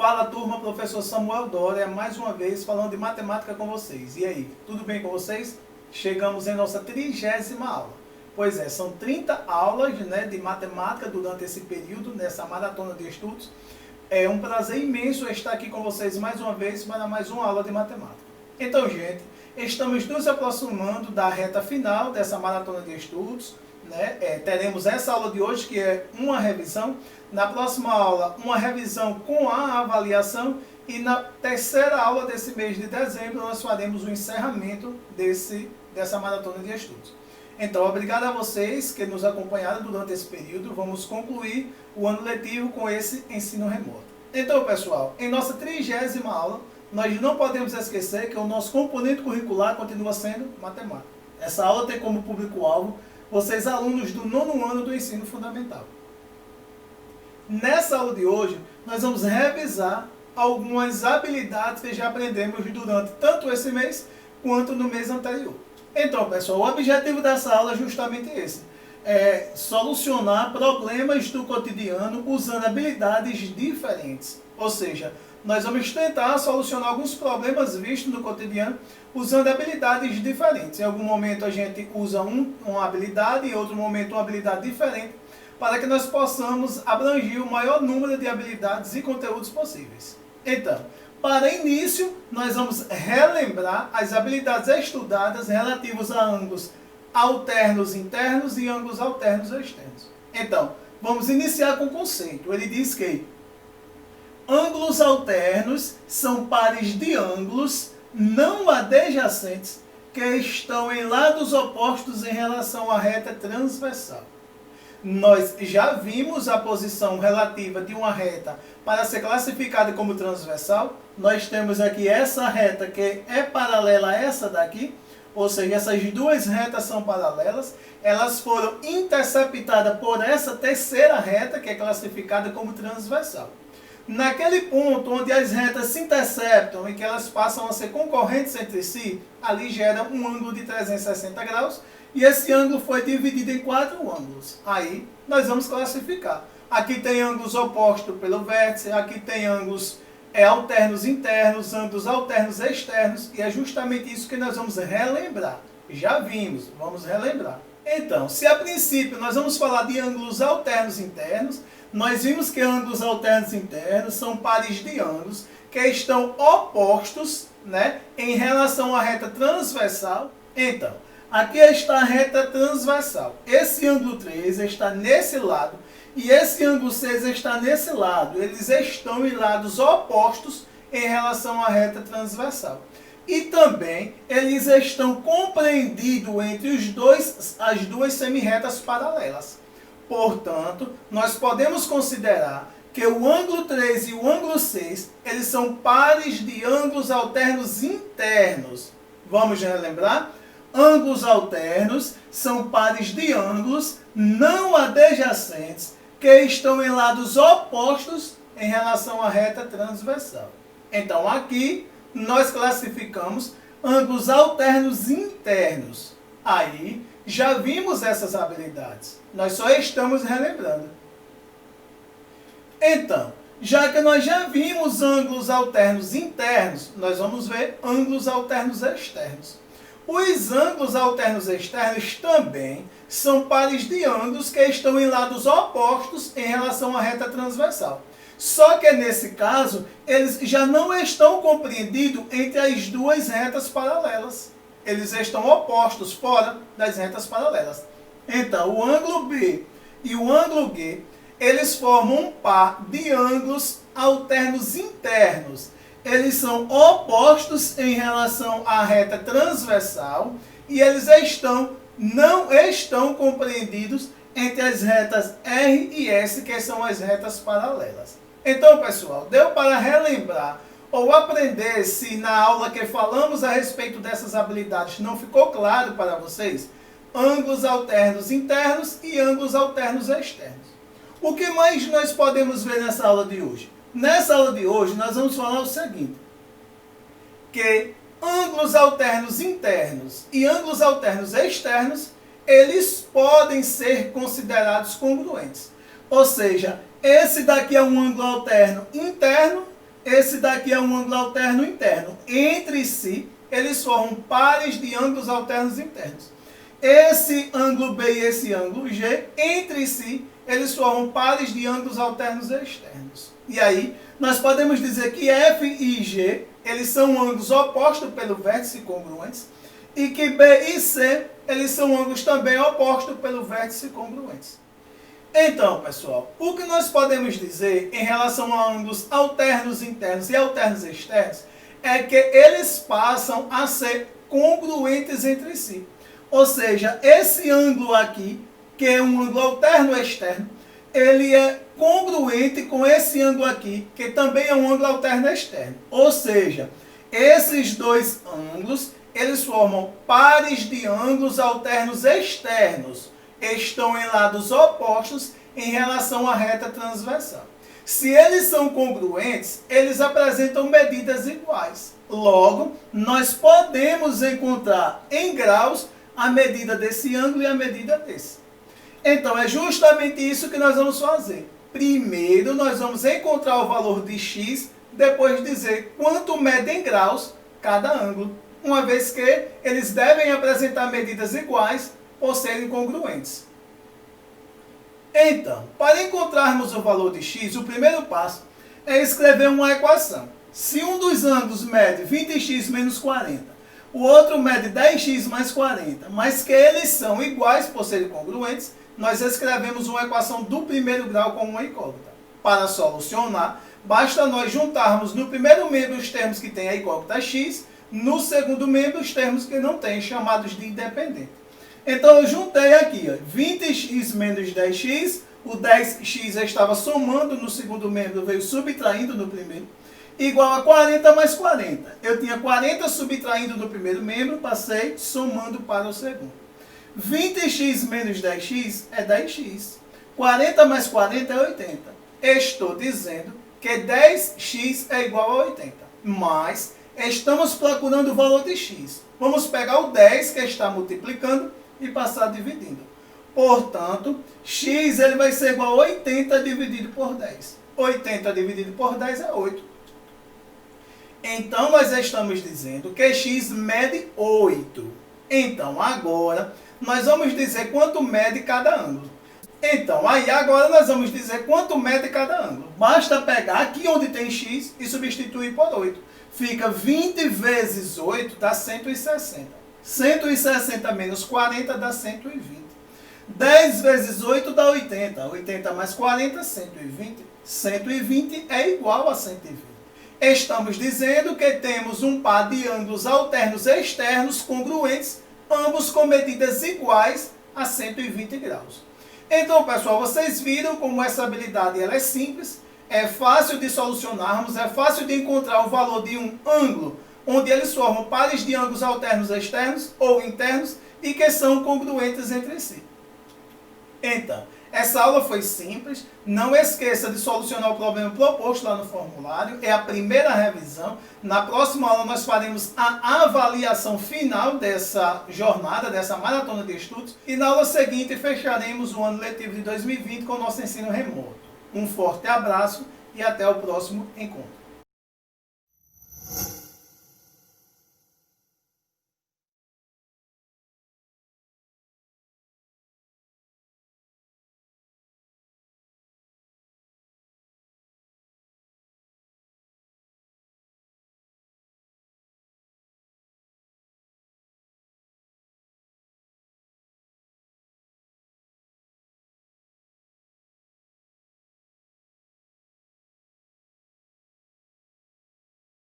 Fala turma, professor Samuel Dória, mais uma vez falando de matemática com vocês. E aí, tudo bem com vocês? Chegamos em nossa 30ª aula. Pois é, são 30 aulas de matemática durante esse período, nessa maratona de estudos. É um prazer imenso estar aqui com vocês mais uma vez para mais uma aula de matemática. Então, gente, estamos nos aproximando da reta final dessa maratona de estudos. Teremos essa aula de hoje, que é uma revisão. Na próxima aula, uma revisão com a avaliação. E na terceira aula desse mês de dezembro, nós faremos o encerramento dessa maratona de estudos. Então, obrigado a vocês que nos acompanharam durante esse período. Vamos concluir o ano letivo com esse ensino remoto. Então, pessoal, em nossa 30ª aula, nós não podemos esquecer que o nosso componente curricular continua sendo matemática. Essa aula tem como público-alvo vocês, alunos do 9º ano do ensino fundamental. Nessa aula de hoje, nós vamos revisar algumas habilidades que já aprendemos durante tanto esse mês quanto no mês anterior. Então, pessoal, o objetivo dessa aula é justamente esse. É solucionar problemas do cotidiano usando habilidades diferentes. Ou seja, nós vamos tentar solucionar alguns problemas vistos no cotidiano usando habilidades diferentes. Em algum momento a gente usa uma habilidade, em outro momento uma habilidade diferente, para que nós possamos abranger o maior número de habilidades e conteúdos possíveis. Então, para início, nós vamos relembrar as habilidades estudadas relativas a ângulos alternos internos e ângulos alternos externos. Então, vamos iniciar com o conceito. Ele diz que ângulos alternos são pares de ângulos não adjacentes que estão em lados opostos em relação à reta transversal. Nós já vimos a posição relativa de uma reta para ser classificada como transversal. Nós temos aqui essa reta que é paralela a essa daqui, ou seja, essas duas retas são paralelas. Elas foram interceptadas por essa terceira reta que é classificada como transversal. Naquele ponto onde as retas se interceptam e que elas passam a ser concorrentes entre si, ali gera um ângulo de 360 graus e esse ângulo foi dividido em 4 ângulos. Aí nós vamos classificar. Aqui tem ângulos opostos pelo vértice, aqui tem ângulos alternos internos, ângulos alternos externos, e é justamente isso que nós vamos relembrar. Já vimos, vamos relembrar. Então, se a princípio nós vamos falar de ângulos alternos internos, nós vimos que ângulos alternos internos são pares de ângulos que estão opostos, em relação à reta transversal. Então, aqui está a reta transversal. Esse ângulo 3 está nesse lado e esse ângulo 6 está nesse lado. Eles estão em lados opostos em relação à reta transversal. E também eles estão compreendidos entre as duas semirretas paralelas. Portanto, nós podemos considerar que o ângulo 3 e o ângulo 6, eles são pares de ângulos alternos internos. Vamos relembrar? Ângulos alternos são pares de ângulos não adjacentes que estão em lados opostos em relação à reta transversal. Então, aqui nós classificamos ângulos alternos internos. Aí, já vimos essas habilidades. Nós só estamos relembrando. Então, já que nós já vimos ângulos alternos internos, nós vamos ver ângulos alternos externos. Os ângulos alternos externos também são pares de ângulos que estão em lados opostos em relação à reta transversal. Só que nesse caso, eles já não estão compreendidos entre as duas retas paralelas. Eles estão opostos, fora das retas paralelas. Então, o ângulo B e o ângulo G, eles formam um par de ângulos alternos internos. Eles são opostos em relação à reta transversal e eles não estão compreendidos entre as retas R e S, que são as retas paralelas. Então, pessoal, deu para relembrar ou aprender, se na aula que falamos a respeito dessas habilidades não ficou claro para vocês, ângulos alternos internos e ângulos alternos externos. O que mais nós podemos ver nessa aula de hoje? Nessa aula de hoje nós vamos falar o seguinte, que ângulos alternos internos e ângulos alternos externos, eles podem ser considerados congruentes. Ou seja, esse daqui é um ângulo alterno interno esse daqui é um ângulo alterno interno. Entre si, eles formam pares de ângulos alternos internos. Esse ângulo B e esse ângulo G, entre si, eles formam pares de ângulos alternos externos. E aí, nós podemos dizer que F e G, eles são ângulos opostos pelo vértice congruentes, e que B e C, eles são ângulos também opostos pelo vértice congruentes. Então, pessoal, o que nós podemos dizer em relação a ângulos alternos internos e alternos externos é que eles passam a ser congruentes entre si. Ou seja, esse ângulo aqui, que é um ângulo alterno externo, ele é congruente com esse ângulo aqui, que também é um ângulo alterno externo. Ou seja, esses dois ângulos, eles formam pares de ângulos alternos externos. Estão em lados opostos em relação à reta transversal. Se eles são congruentes, eles apresentam medidas iguais. Logo, nós podemos encontrar em graus a medida desse ângulo e a medida desse. Então, é justamente isso que nós vamos fazer. Primeiro, nós vamos encontrar o valor de x, depois dizer quanto mede em graus cada ângulo, uma vez que eles devem apresentar medidas iguais por serem congruentes. Então, para encontrarmos o valor de x, o primeiro passo é escrever uma equação. Se um dos ângulos mede 20x menos 40, o outro mede 10x mais 40, mas que eles são iguais por serem congruentes, nós escrevemos uma equação do primeiro grau com uma incógnita. Para solucionar, basta nós juntarmos no primeiro membro os termos que têm a incógnita x, no segundo membro os termos que não têm, chamados de independente. Então eu juntei aqui, ó, 20x menos 10x, o 10x eu estava somando no segundo membro, veio subtraindo no primeiro, igual a 40 mais 40. Eu tinha 40 subtraindo do primeiro membro, passei somando para o segundo. 20x menos 10x é 10x. 40 mais 40 é 80. Estou dizendo que 10x é igual a 80. Mas estamos procurando o valor de x. Vamos pegar o 10 que está multiplicando e passar dividindo. Portanto, x ele vai ser igual a 80 dividido por 10. 80 dividido por 10 é 8. Então, nós estamos dizendo que x mede 8. Então, agora, nós vamos dizer quanto mede cada ângulo. Então, aí agora nós vamos dizer quanto mede cada ângulo. Basta pegar aqui onde tem x e substituir por 8. Fica 20 vezes 8 dá 160. 160 menos 40 dá 120. 10 vezes 8 dá 80. 80 mais 40, 120. 120 é igual a 120. Estamos dizendo que temos um par de ângulos alternos externos congruentes, ambos com medidas iguais a 120 graus. Então, pessoal, vocês viram como essa habilidade ela é simples, é fácil de solucionarmos, é fácil de encontrar o valor de um ângulo, onde eles formam pares de ângulos alternos externos ou internos e que são congruentes entre si. Então, essa aula foi simples, não esqueça de solucionar o problema proposto lá no formulário, é a primeira revisão. Na próxima aula nós faremos a avaliação final dessa jornada, dessa maratona de estudos, e na aula seguinte fecharemos o ano letivo de 2020 com o nosso ensino remoto. Um forte abraço e até o próximo encontro.